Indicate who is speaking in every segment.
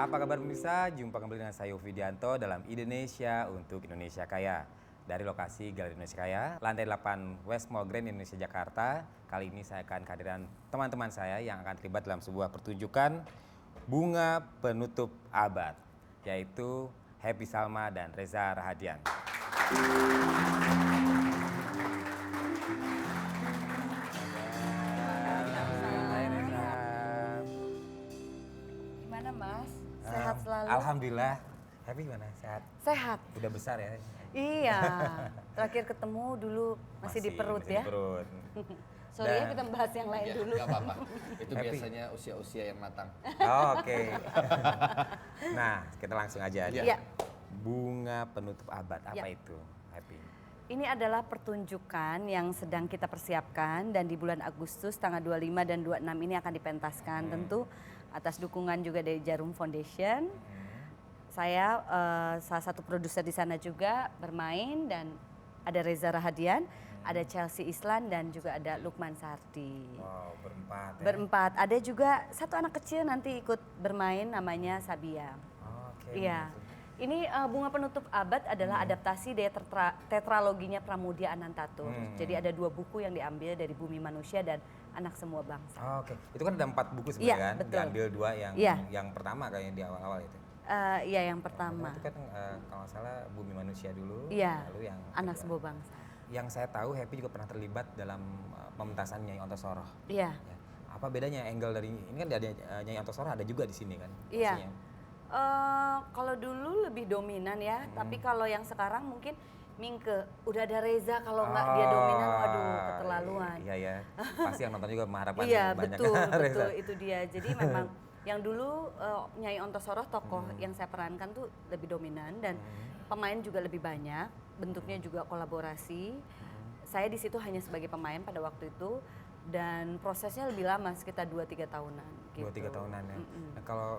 Speaker 1: Apa kabar pemirsa? Jumpa kembali dengan saya Widianto dalam Indonesia untuk Indonesia Kaya. Dari lokasi Galeri Indonesia Kaya, lantai 8 West Mall Grand Indonesia Jakarta. Kali ini saya akan kehadiran teman-teman saya yang akan terlibat dalam sebuah pertunjukan bunga penutup abad, yaitu Happy Salma dan Reza Rahadian.
Speaker 2: Gimana Mas? Sehat selalu?
Speaker 1: Alhamdulillah. Happy gimana? Sehat?
Speaker 2: Sehat.
Speaker 1: Udah besar ya?
Speaker 2: Iya. Terakhir ketemu dulu masih di perut
Speaker 1: masih
Speaker 2: ya.
Speaker 1: Di perut.
Speaker 2: Sorry ya kita bahas yang lain dulu.
Speaker 3: Gak apa-apa. Itu
Speaker 1: Happy.
Speaker 3: biasanya usia-usia yang matang.
Speaker 1: Oh, oke. Nah, kita langsung aja.
Speaker 2: Iya.
Speaker 1: Bunga penutup abad, apa
Speaker 2: Ya.
Speaker 1: itu? Happy.
Speaker 2: Ini adalah pertunjukan yang sedang kita persiapkan dan di bulan Agustus tanggal 25 dan 26 ini akan dipentaskan. Tentu atas dukungan juga dari Jarum Foundation. Saya salah satu produser di sana juga bermain dan ada Reza Rahadian, ada Chelsea Islan dan juga ada Lukman Sardi.
Speaker 1: Wow, berempat ya?
Speaker 2: Berempat. Ada juga satu anak kecil nanti ikut bermain namanya Sabia.
Speaker 1: Oh, oke.
Speaker 2: Iya. Ini Bunga Penutup Abad adalah adaptasi dari tetraloginya Pramudia Anantatur. Jadi ada 2 buku yang diambil dari Bumi Manusia dan Anak Semua Bangsa.
Speaker 1: Oh, oke. Itu kan ada 4 buku sebenarnya
Speaker 2: Iya,
Speaker 1: kan?
Speaker 2: betul.
Speaker 1: Diambil 2 yang
Speaker 2: Iya.
Speaker 1: yang pertama kayaknya di awal-awal itu.
Speaker 2: Iya yang pertama.
Speaker 1: Itu kan kalau nggak salah Bumi Manusia dulu,
Speaker 2: Iya.
Speaker 1: lalu yang
Speaker 2: Anak
Speaker 1: kedua.
Speaker 2: Semua Bangsa.
Speaker 1: Yang saya tahu Happy juga pernah terlibat dalam pementasan Nyai Ontosoroh.
Speaker 2: Iya.
Speaker 1: Ya. Apa bedanya angle dari ini kan ada Nyai Ontosoroh ada juga di sini kan?
Speaker 2: Iya.
Speaker 1: Maksudnya.
Speaker 2: Kalau dulu lebih dominan ya, tapi kalau yang sekarang mungkin Mingke. Udah ada Reza, kalau nggak dia dominan, waduh keterlaluan.
Speaker 1: Iya ya. Pasti yang nonton juga mengharapkan
Speaker 2: Iya
Speaker 1: banyak
Speaker 2: betul,
Speaker 1: Reza.
Speaker 2: betul itu dia. Jadi memang yang dulu Nyai Ontosoroh tokoh yang saya perankan tuh lebih dominan dan pemain juga lebih banyak, bentuknya juga kolaborasi. Saya di situ hanya sebagai pemain pada waktu itu dan prosesnya lebih lama sekitar 2-3 tahunan. Gitu.
Speaker 1: 2-3 tahunan ya. Nah, kalau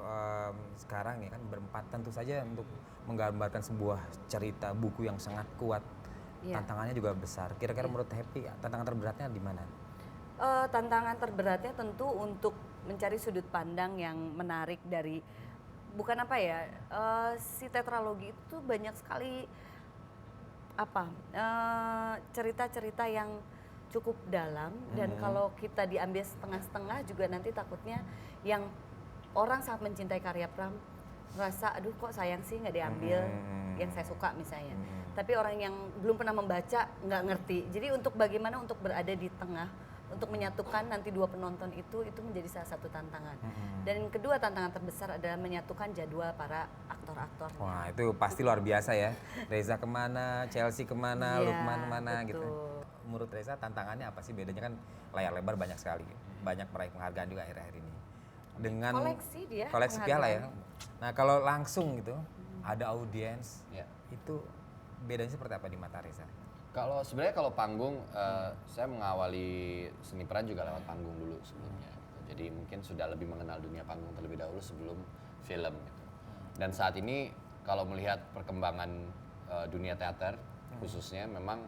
Speaker 1: sekarang ya kan berempat tentu saja untuk menggambarkan sebuah cerita buku yang sangat kuat.
Speaker 2: Iya.
Speaker 1: Tantangannya juga besar. Kira-kira menurut Happy tantangan terberatnya di mana?
Speaker 2: Tantangan terberatnya tentu untuk mencari sudut pandang yang menarik dari bukan apa ya si tetralogi itu banyak sekali apa cerita-cerita yang cukup dalam dan kalau kita diambil setengah-setengah juga nanti takutnya yang orang sangat mencintai karya Pram merasa aduh kok sayang sih nggak diambil yang saya suka misalnya tapi orang yang belum pernah membaca nggak ngerti jadi untuk bagaimana untuk berada di tengah untuk menyatukan nanti 2 penonton itu menjadi salah satu tantangan dan yang kedua tantangan terbesar adalah menyatukan jadwal para aktor-aktor.
Speaker 1: Wah itu pasti luar biasa ya. Reza kemana, Chelsea kemana,
Speaker 2: Iya,
Speaker 1: Lukman kemana gitu.
Speaker 2: betul.
Speaker 1: Menurut Reza tantangannya apa sih bedanya kan layar lebar banyak sekali, banyak meraih penghargaan juga akhir-akhir ini. Dengan
Speaker 2: Koleksi dia,
Speaker 1: koleksi piala ya. Nah kalau langsung gitu ada audiens,
Speaker 3: Ya.
Speaker 1: itu bedanya seperti apa di mata Reza?
Speaker 3: Kalau sebenarnya kalau panggung, saya mengawali seni peran juga lewat panggung dulu sebelumnya. Gitu. Jadi mungkin sudah lebih mengenal dunia panggung terlebih dahulu sebelum film. Gitu. Dan saat ini kalau melihat perkembangan dunia teater khususnya memang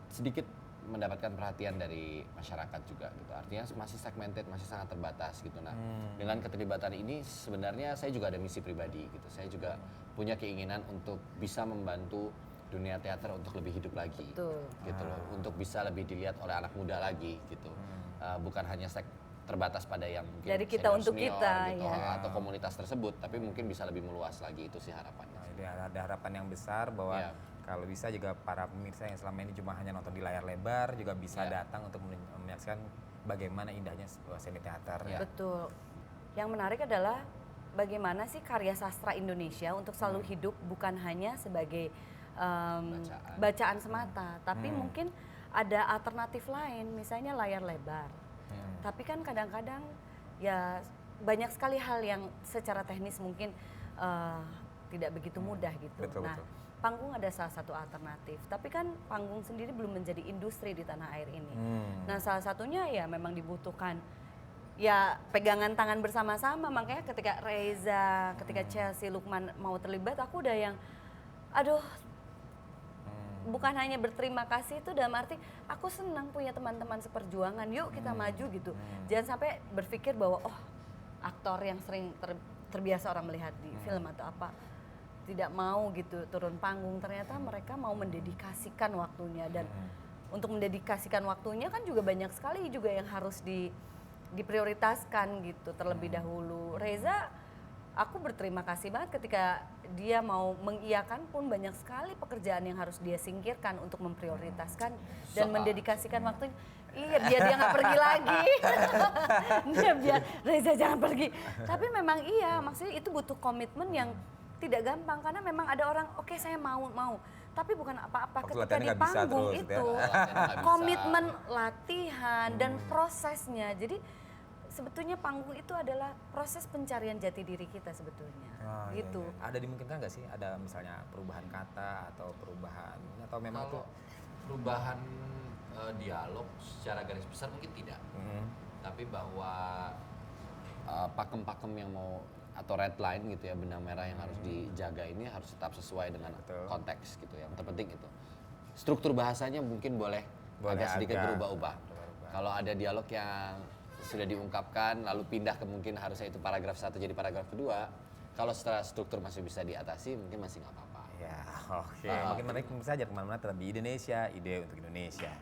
Speaker 3: sedikit mendapatkan perhatian dari masyarakat juga gitu. Artinya masih segmented, masih sangat terbatas gitu. Nah, dengan keterlibatan ini sebenarnya saya juga ada misi pribadi gitu. Saya juga punya keinginan untuk bisa membantu dunia teater untuk lebih hidup lagi.
Speaker 2: Betul.
Speaker 3: Gitu loh. Untuk bisa lebih dilihat oleh anak muda lagi gitu. Bukan hanya terbatas pada yang mungkin
Speaker 2: Dari kita
Speaker 3: senior
Speaker 2: untuk
Speaker 3: senior
Speaker 2: kita,
Speaker 3: gitu,
Speaker 2: ya.
Speaker 3: atau komunitas tersebut, tapi mungkin bisa lebih meluas lagi itu sih harapannya.
Speaker 1: Nah, ini ada harapan yang besar bahwa
Speaker 3: Iya.
Speaker 1: kalau bisa juga para pemirsa yang selama ini cuma hanya nonton di layar lebar juga bisa
Speaker 3: Iya.
Speaker 1: datang untuk menyaksikan bagaimana indahnya sebuah seni teater.
Speaker 3: Iya.
Speaker 2: Betul. Yang menarik adalah bagaimana sih karya sastra Indonesia untuk selalu hidup bukan hanya sebagai bacaan semata, tapi mungkin ada alternatif lain, misalnya layar lebar. Tapi kan kadang-kadang ya banyak sekali hal yang secara teknis mungkin tidak begitu mudah gitu.
Speaker 1: Betul,
Speaker 2: Nah,
Speaker 1: betul.
Speaker 2: panggung ada salah satu alternatif. Tapi kan panggung sendiri belum menjadi industri di tanah air ini. Nah, salah satunya ya memang dibutuhkan ya pegangan tangan bersama-sama. Makanya ketika Reza, ketika Chelsea, Lukman mau terlibat, aku udah yang aduh bukan hanya berterima kasih itu dalam arti aku senang punya teman-teman seperjuangan, yuk kita maju gitu. Jangan sampai berpikir bahwa oh aktor yang sering terbiasa orang melihat di film atau apa tidak mau gitu turun panggung, ternyata mereka mau mendedikasikan waktunya. Dan untuk mendedikasikan waktunya kan juga banyak sekali juga yang harus diprioritaskan gitu terlebih dahulu. Reza, aku berterima kasih banget ketika dia mau mengiyakan pun banyak sekali pekerjaan yang harus dia singkirkan untuk memprioritaskan dan mendedikasikan waktunya. Iya, biar dia nggak pergi lagi. Biar Reza jangan pergi. Tapi memang iya, maksudnya itu butuh komitmen yang tidak gampang, karena memang ada orang oke, saya mau, tapi bukan apa-apa ketika di panggung itu komitmen latihan dan prosesnya. Jadi sebetulnya panggung itu adalah proses pencarian jati diri kita sebetulnya. Gitu.
Speaker 1: Iya. Ada dimungkinkan nggak sih ada misalnya perubahan kata atau perubahan atau memang itu
Speaker 3: perubahan dialog secara garis besar mungkin tidak, tapi bahwa pakem-pakem yang mau atau red line gitu ya, benang merah yang harus dijaga ini harus tetap sesuai dengan konteks gitu. Yang terpenting itu struktur bahasanya mungkin boleh agak sedikit berubah-ubah. Kalau ada dialog yang sudah diungkapkan lalu pindah ke mungkin harusnya itu paragraf 1 jadi paragraf 2, kalau setelah struktur masih bisa diatasi mungkin masih nggak apa-apa.
Speaker 1: Ya, oke. Makin menarik saja kemana-mana tetap di Indonesia, ide untuk Indonesia.